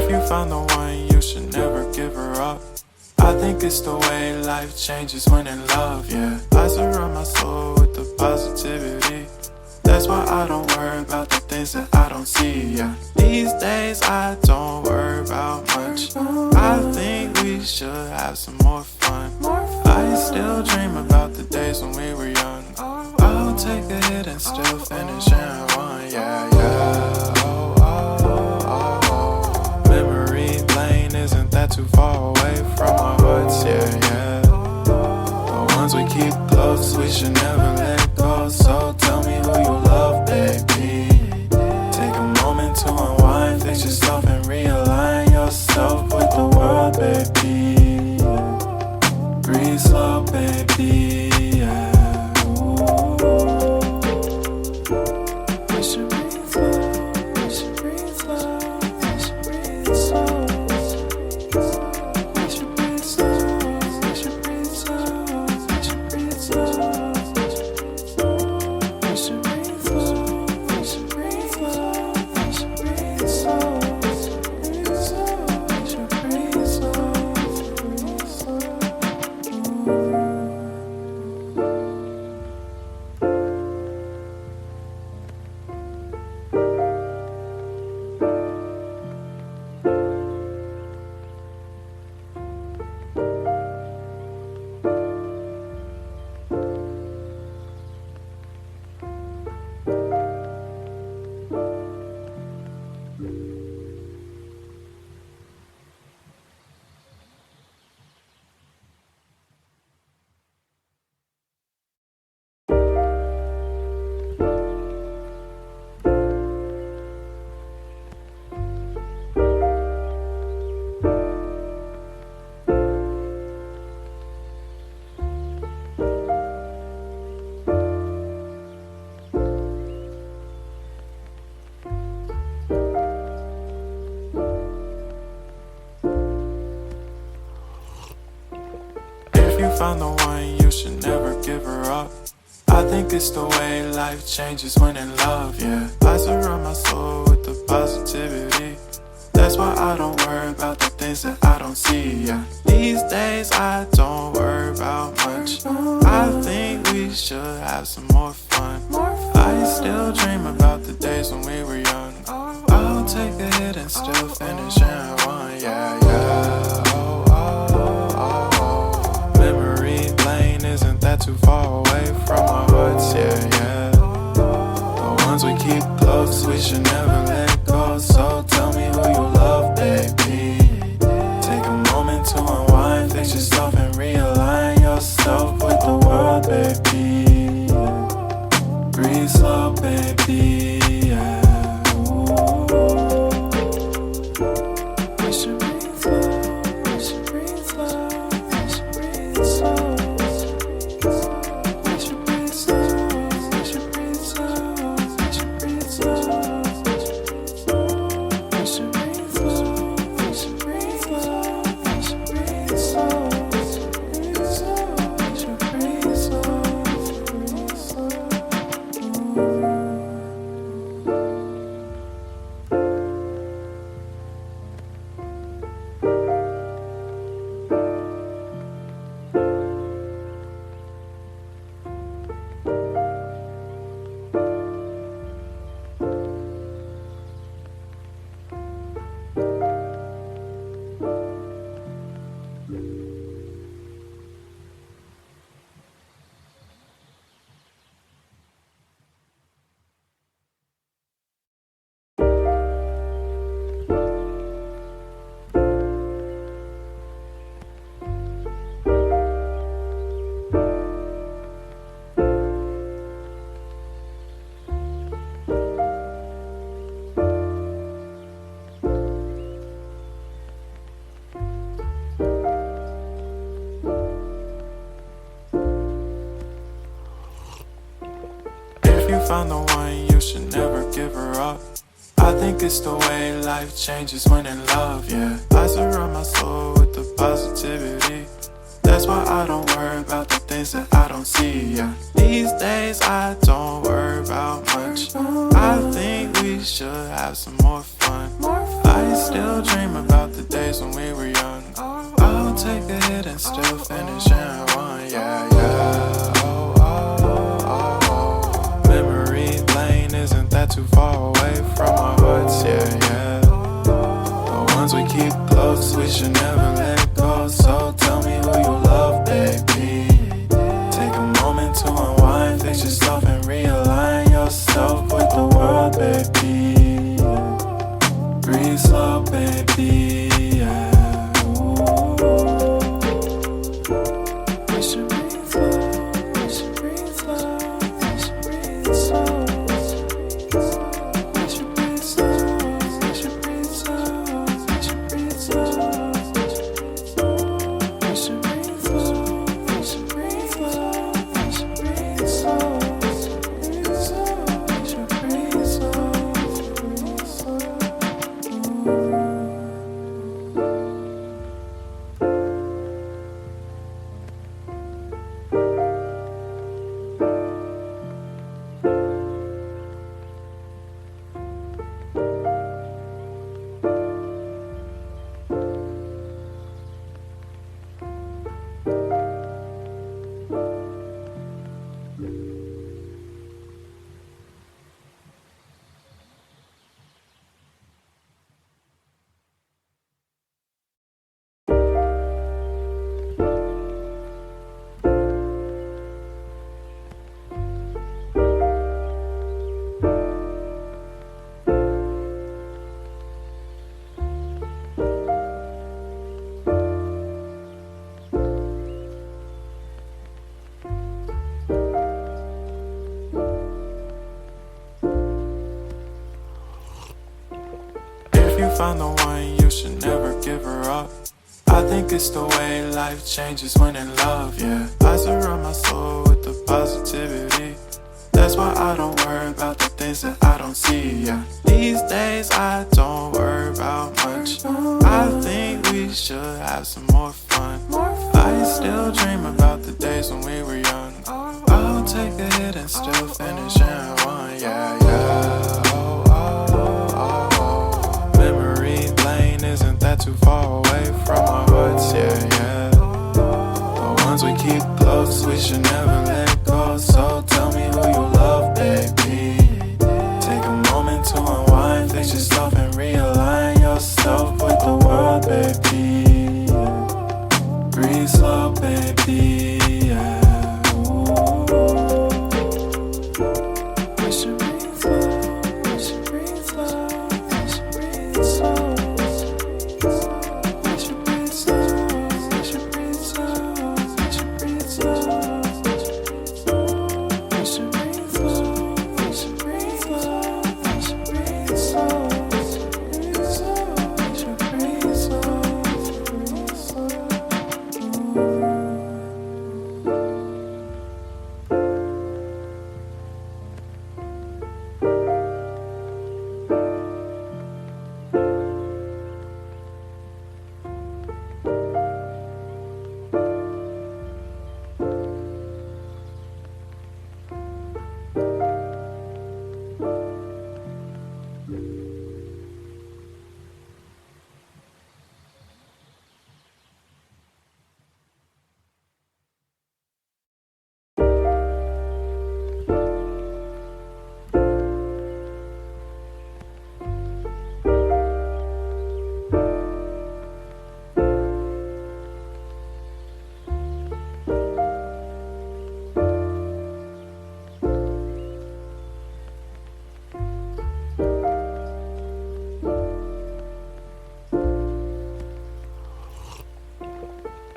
If you found the one, you should never give her up. I think it's the way life changes when in love, yeah. I surround my soul with the positivity. That's why I don't worry about the things that I don't see, yeah. These days I don't worry about much. I think we should have some more fun. I still dream about the days when we were young. I'll take a hit and still finish in one, yeah, yeah. Memory lane isn't that too far away from our hearts, yeah, yeah. The ones we keep close, we should never let go. So tell me who you love, baby. Take a moment to unwind, fix yourself and realign yourself with the world, baby. Breathe slow, baby, yeah. We should breathe slow, we should breathe slow, we should breathe slow. We should breathe slow, we should breathe slow, we should breathe slow. We should breathe slow, we should breathe slow, we should breathe slow. We should breathe slow, breathe slow. If you found the one, you should never give her up. I think it's the way life changes when in love, yeah. I surround my soul with the positivity. That's why I don't worry about the things that I don't see, yeah. These days I don't worry about much. I think we should have some more fun. I still dream about the days when we were young. I'll take a hit and still finish in one, yeah, yeah. Memory lane isn't that too far away from our hearts, yeah, yeah. The ones we keep close, we should never let go. So tell me who you love, baby. Take a moment to unwind, fix yourself and realign yourself with the world, baby. Breathe slow, baby, yeah. We should breathe slow, we should breathe slow, we should breathe slow. We should breathe slow, we should breathe slow, we should breathe slow. We should breathe slow, we should breathe slow, we should breathe slow. We should breathe slow, breathe slow. If you found the one, you should never give her up. I think it's the way life changes when in love, yeah. I surround my soul with the positivity. That's why I don't worry about the things that I don't see, yeah. These days I don't worry about much. I think we should have some more fun. I still dream about the days when we were young. I'll take a hit and still finish in one. Yeah, yeah. Oh, oh, oh, oh. Memory lane isn't that too far away from our hearts. Yeah, yeah. The ones we keep close, we should never let go. So tell me who you love, baby. Take a moment to unwind, fix yourself and realign yourself with the world, baby. Breathe slow, baby. Yeah. We should breathe slow. We should breathe slow. We should breathe slow. We should breathe slow. We should breathe slow. We should breathe slow. We should breathe slow. We should breathe slow. We should breathe slow. We should breathe slow. If you find the one, you should never give her up. I think it's the way life changes when in love, yeah. I surround my soul with the positivity. That's why I don't worry about the things that I don't see, yeah. These days I don't worry about much. I think we should have some more fun. I still dream about the days when we were young. I'll take a hit and still finish in one, yeah, yeah. Oh, oh, oh, oh. Memory lane isn't that too far away from our hearts, yeah, yeah. The ones we keep close, we should never let go. So tell me who you love, baby. Take a moment to unwind, fix yourself and realign yourself with the world, baby. Breathe slow, baby, yeah. We should breathe slow, we should breathe slow, we should breathe slow. We should breathe slow, we should breathe slow, we should breathe slow. We should breathe slow, we should breathe slow, we should breathe slow. We should breathe slow, breathe slow.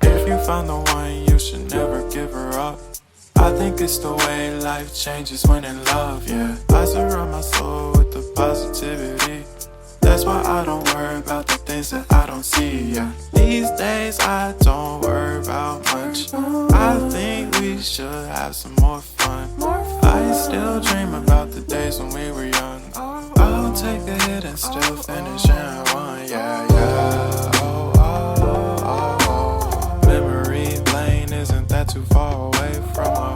If you find the one, you should never give her up. I think it's the way life changes when in love, yeah. I surround my soul with the positivity. That's why I don't worry about the things that I don't see, yeah. These days I don't worry about much. I think we should have some more fun. I still dream about the days when we were young. I'll take a hit and still finish in one, yeah, yeah. Oh, oh, oh, oh. Memory lane isn't that too far away from our